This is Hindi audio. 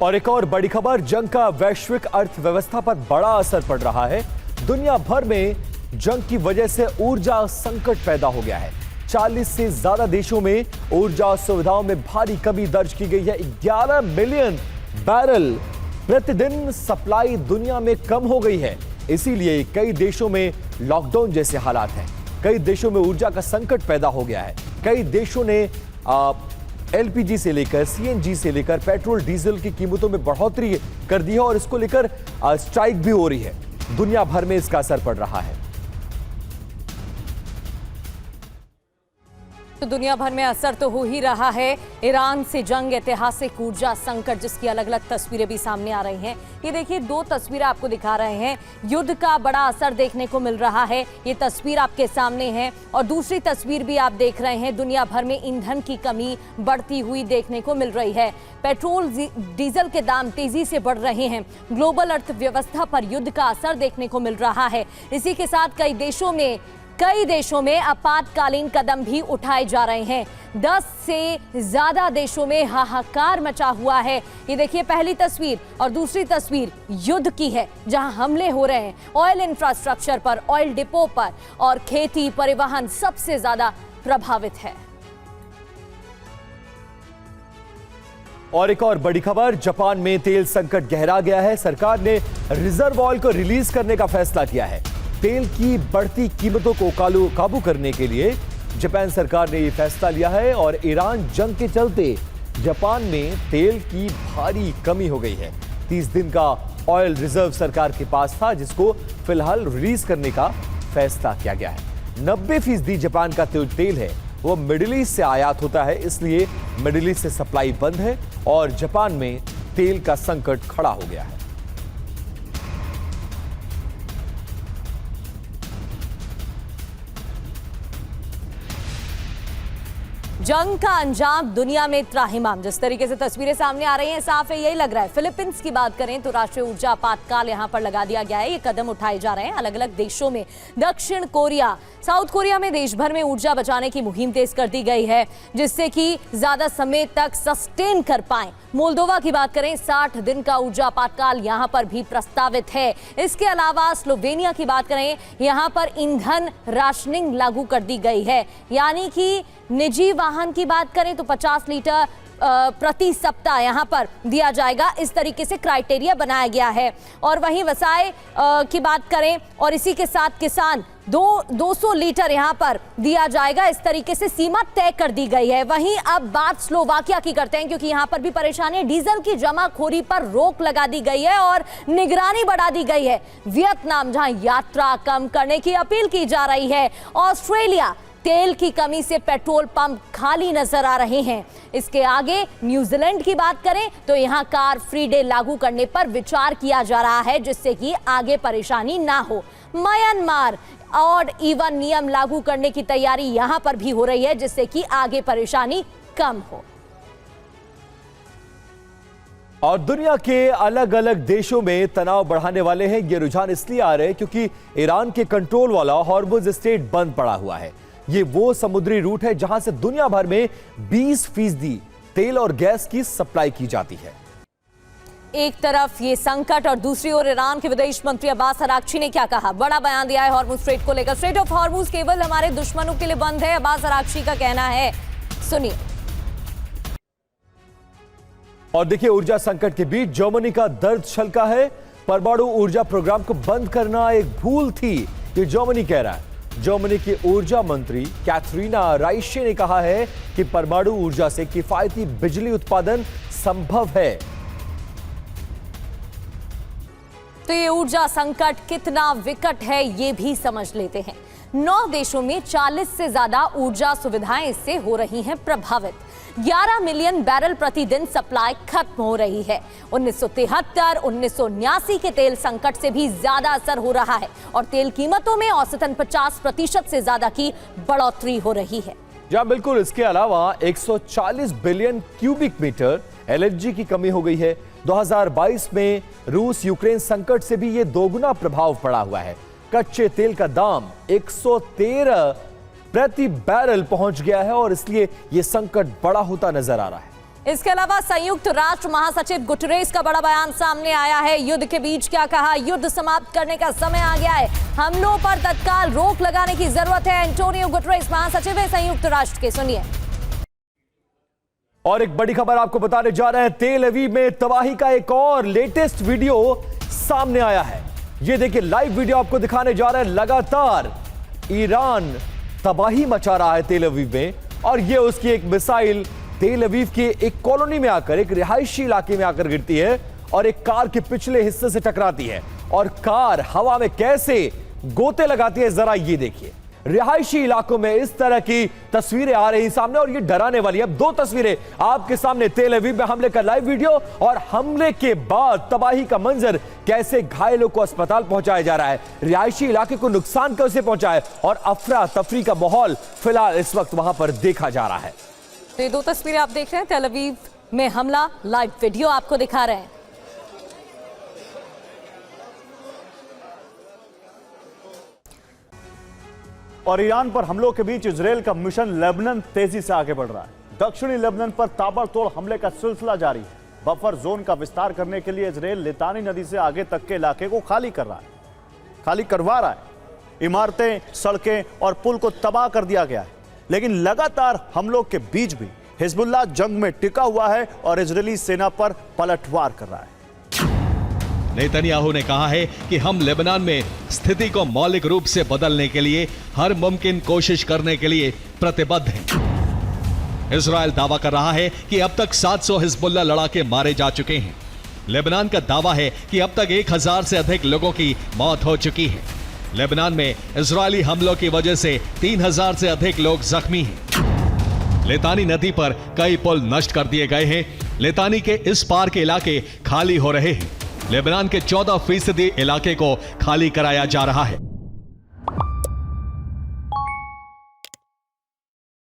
और एक और बड़ी खबर, जंग का वैश्विक अर्थव्यवस्था पर बड़ा असर पड़ रहा है। दुनिया भर में जंग की वजह से ऊर्जा संकट पैदा हो गया है। 40 से ज्यादा देशों में ऊर्जा सुविधाओं में भारी कमी दर्ज की गई है। 11 मिलियन बैरल प्रतिदिन सप्लाई दुनिया में कम हो गई है। इसीलिए कई देशों में लॉकडाउन जैसे हालात हैं। कई देशों में ऊर्जा का संकट पैदा हो गया है। कई देशों ने एलपीजी से लेकर सीएनजी से लेकर पेट्रोल डीजल की कीमतों में बढ़ोतरी कर दी है और इसको लेकर स्ट्राइक भी हो रही है। दुनिया भर में इसका असर पड़ रहा है। तो दुनिया भर में असर तो हो ही रहा है। ईरान से जंग, ऐतिहासिक ऊर्जा संकट, जिसकी अलग अलग तस्वीरें भी सामने आ रही हैं। ये देखिए, दो तस्वीरें आपको दिखा रहे हैं। युद्ध का बड़ा असर देखने को मिल रहा है। ये तस्वीर आपके सामने है और दूसरी तस्वीर भी आप देख रहे हैं। दुनिया भर में ईंधन की कमी बढ़ती हुई देखने को मिल रही है। पेट्रोल डीजल के दाम तेजी से बढ़ रहे हैं। ग्लोबल अर्थव्यवस्था पर युद्ध का असर देखने को मिल रहा है। इसी के साथ कई देशों में आपातकालीन कदम भी उठाए जा रहे हैं। 10 से ज्यादा देशों में हाहाकार मचा हुआ है। ये देखिए, पहली तस्वीर और दूसरी तस्वीर युद्ध की है, जहां हमले हो रहे हैं ऑयल इंफ्रास्ट्रक्चर पर, ऑयल डिपो पर, और खेती, परिवहन सबसे ज्यादा प्रभावित है। और एक और बड़ी खबर, जापान में तेल संकट गहरा गया है। सरकार ने रिजर्व ऑयल को रिलीज करने का फैसला किया है। तेल की बढ़ती कीमतों को काबू करने के लिए जापान सरकार ने यह फैसला लिया है और ईरान जंग के चलते जापान में तेल की भारी कमी हो गई है। 30 दिन का ऑयल रिजर्व सरकार के पास था, जिसको फिलहाल रिलीज करने का फैसला किया गया है। 90% जापान का तेल है वो मिडिल ईस्ट से आयात होता है, इसलिए मिडिल ईस्ट से सप्लाई बंद है और जापान में तेल का संकट खड़ा हो गया है। जंग का अंजाम दुनिया में त्राहिमाम। जिस तरीके से तस्वीरें सामने आ रही हैं, साफ है यही लग रहा है। फिलीपींस की बात करें तो राष्ट्रीय ऊर्जा आपातकाल यहां पर लगा दिया गया है। ये कदम उठाए जा रहे हैं अलग अलग देशों में। दक्षिण कोरिया, साउथ कोरिया में देश भर में ऊर्जा बचाने की मुहिम तेज कर दी गई है, जिससे कि ज्यादा समय तक सस्टेन कर पाए। मोल्दोवा की बात करें, 60 दिन का ऊर्जा आपातकाल यहां पर भी प्रस्तावित है। इसके अलावा स्लोवेनिया की बात करें, यहां पर ईंधन राशनिंग लागू कर दी गई है, यानी कि निजी वाहन की बात करें तो 50 लीटर प्रति सप्ताह यहां पर दिया जाएगा। इस तरीके से क्राइटेरिया बनाया गया है। और वहीं व्यवसाय की बात करें और इसी के साथ किसान 200 लीटर यहां पर दिया जाएगा। इस तरीके से सीमा तय कर दी गई है। वहीं अब बात स्लोवाकिया की करते हैं, क्योंकि यहां पर भी परेशानी है। डीजल की जमाखोरी पर रोक लगा दी गई है और निगरानी बढ़ा दी गई है। वियतनाम, जहां यात्रा कम करने की अपील की जा रही है। ऑस्ट्रेलिया, तेल की कमी से पेट्रोल पंप खाली नजर आ रहे हैं। इसके आगे न्यूजीलैंड की बात करें तो यहां कार फ्री डे लागू करने पर विचार किया जा रहा है, जिससे कि आगे परेशानी ना हो। म्यांमार, ऑड इवन नियम लागू करने की तैयारी यहां पर भी हो रही है, जिससे कि आगे परेशानी कम हो। और दुनिया के अलग अलग देशों में तनाव बढ़ाने वाले हैं ये रुझान इसलिए आ रहे हैं क्योंकि ईरान के कंट्रोल वाला हॉर्मुज स्ट्रेट बंद पड़ा हुआ है। ये वो समुद्री रूट है जहां से दुनिया भर में 20% तेल और गैस की सप्लाई की जाती है। एक तरफ ये संकट और दूसरी ओर ईरान के विदेश मंत्री अब्बास अराक्ची ने क्या कहा, बड़ा बयान दिया है हॉर्मुज स्ट्रेट को लेकर। स्ट्रेट ऑफ हॉर्मुज केवल हमारे दुश्मनों के लिए बंद है, अब्बास अराक्ची का कहना है। सुनिए। और देखिए, ऊर्जा संकट के बीच जर्मनी का दर्द छलका है। परमाणु ऊर्जा प्रोग्राम को बंद करना एक भूल थी, ये जर्मनी कह रहा है। जर्मनी की ऊर्जा मंत्री कैथरीना राइशे ने कहा है कि परमाणु ऊर्जा से किफायती बिजली उत्पादन संभव है। तो ये ऊर्जा संकट कितना विकट है ये भी समझ लेते हैं। 9 देशों में 40 से ज्यादा ऊर्जा सुविधाएं इससे हो रही हैं प्रभावित। 11 मिलियन बैरल प्रतिदिन सप्लाई खत्म हो रही है। 1973, 1979 के तेल संकट से भी ज्यादा असर हो रहा है और तेल कीमतों में औसतन 50% से ज्यादा की बढ़ोतरी हो रही है। जी बिल्कुल। इसके अलावा 140 बिलियन क्यूबिक मीटर एलएनजी की कमी हो गई है। 2022 में रूस यूक्रेन संकट से भी ये दोगुना प्रभाव पड़ा हुआ है। कच्चे तेल का दाम 113 प्रति बैरल पहुंच गया है और इसलिए यह संकट बड़ा होता नजर आ रहा है। इसके अलावा संयुक्त राष्ट्र महासचिव गुटरेस का बड़ा बयान सामने आया है। युद्ध के बीच क्या कहा? युद्ध समाप्त करने का समय आ गया है, हमलों पर तत्काल रोक लगाने की जरूरत है। एंटोनियो गुटरेस महासचिव है संयुक्त राष्ट्र के, सुनिए। और एक बड़ी खबर आपको बताने जा रहे हैं, तेल अवीव में तबाही का एक और लेटेस्ट वीडियो सामने आया है। ये देखिए, लाइव वीडियो आपको दिखाने जा रहे हैं। लगातार ईरान तबाही मचा रहा है तेल अवीव में, और ये उसकी एक मिसाइल तेल अवीव के एक कॉलोनी में आकर, एक रिहायशी इलाके में आकर गिरती है और एक कार के पिछले हिस्से से टकराती है और कार हवा में कैसे गोते लगाती है, जरा ये देखिए। रिहायशी इलाकों में इस तरह की तस्वीरें आ रही सामने और ये डराने वाली है। अब दो तस्वीरें आपके सामने, तेल अवीव में हमले का लाइव वीडियो और हमले के बाद तबाही का मंजर, कैसे घायलों को अस्पताल पहुंचाया जा रहा है, रिहायशी इलाके को नुकसान कैसे पहुंचा है और अफरा तफरी का माहौल फिलहाल इस वक्त वहां पर देखा जा रहा है। तो ये दो तस्वीरें आप देख रहे हैं, तेल अवीव में हमला, लाइव वीडियो आपको दिखा रहे हैं। और ईरान पर हमलों के बीच इजरायल का मिशन लेबनान तेजी से आगे बढ़ रहा है। दक्षिणी लेबनान पर ताबड़तोड़ हमले का सिलसिला जारी है। बफर जोन का विस्तार करने के लिए इजरायल लितानी नदी से आगे तक के इलाके को खाली करवा रहा है। इमारतें, सड़कें और पुल को तबाह कर दिया गया है, लेकिन लगातार हमलों के बीच भी हिजबुल्लाह जंग में टिका हुआ है और इजरायली सेना पर पलटवार कर रहा है। नेतन्याहू ने कहा है कि हम लेबनान में स्थिति को मौलिक रूप से बदलने के लिए हर मुमकिन कोशिश करने के लिए प्रतिबद्ध हैं। इजरायल दावा कर रहा है कि अब तक 700 हिजबुल्लाह लड़ाके मारे जा चुके हैं। लेबनान का दावा है कि अब तक 1000 से अधिक लोगों की मौत हो चुकी है। लेबनान में इजरायली हमलों की वजह से 3000 से अधिक लोग जख्मी हैं। लितानी नदी पर कई पुल नष्ट कर दिए गए हैं। लितानी के इस पार के इलाके खाली हो रहे हैं। लेबनान के 14% इलाके को खाली कराया जा रहा है।